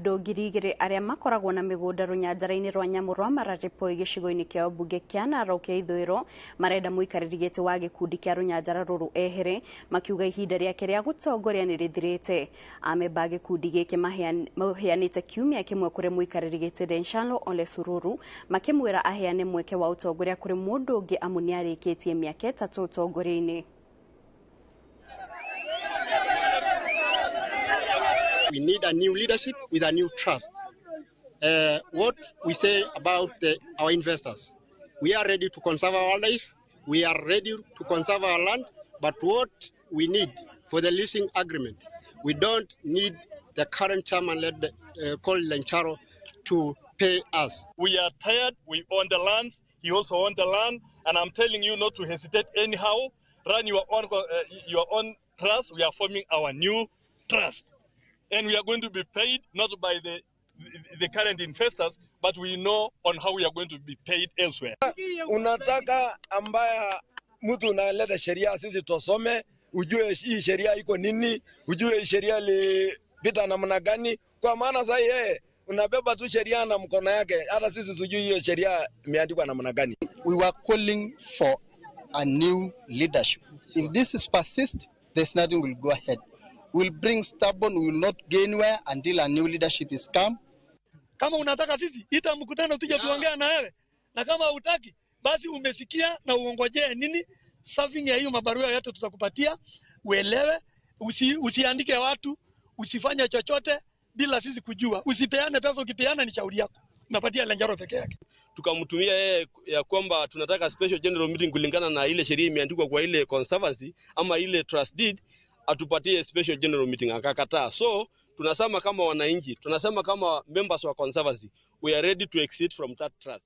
andũ 2,000 arĩa makoragwo na mĩgũnda rũnyanjara-inĩ rwa nyamũ rwa Mara-Ripoi gĩcigo-inĩ kĩa mbunge kĩa Narok ya ithũĩro marenda mũikarĩri gĩtĩ wa gĩkundi kĩa rũnyanjara rũrũ ehere, makiuga ihinda rĩake rĩa gũtongoria nĩ rĩthirĩte. Amemba a gĩkundi gĩkĩ maheanĩte kiumia kĩmwe kũrĩ mũikarĩri gĩtĩ Lencharo Sururu, makĩmwĩra aheane mweke wa ũtongoria kũrĩ mũndũ ũngĩ amu nĩarĩkĩtie mĩaka 3 ũtongoria-inĩ. We need a new leadership with a new trust. What we say about our investors, we are ready to conserve our life, we are ready to conserve our land, but what we need for the leasing agreement, we don't need the current chairman called Lencharo to pay us. We are tired, we own the land, he also owns the land, and I'm telling you not to hesitate anyhow, run your own trust. We are forming our new trust. And we are going to be paid not by the current investors, but we know on how we are going to be paid elsewhere. Unataka ambaya mtu unaleta sheria sisi tusome, ujue hii sheria iko nini, ujue sheria lipita namna gani, kwa maana sasa yeye unabeba tu sheria na mkono yake, hata sisi sijui hiyo sheria imeandikwa namna gani. We were calling for a new leadership. If this is persist, there's nothing will go ahead. We'll bring stubborn, we will not go anywhere until a new leadership is come. Kama unataka sisi, ita mkutano tuje tuongea na wewe. Na kama hutaki, basi umesikia na uongojee nini? Serving ya hiyo mabarua yote tutakupatia, uelewe, usiandike watu, usifanye chochote bila sisi kujua. Usipeane pesa, ukipeana ni shauri yako. Unapatia Lencharo peke yake. Tukamtumia yeye ya kwamba tunataka special general meeting kulingana na ile sheria imeandikwa kwa ile conservancy ama ile trust deed, atupatie special general meeting, akakataa. So tunasema kama wananchi, tunasema kama members wa conservancy, we are ready to exit from that trust.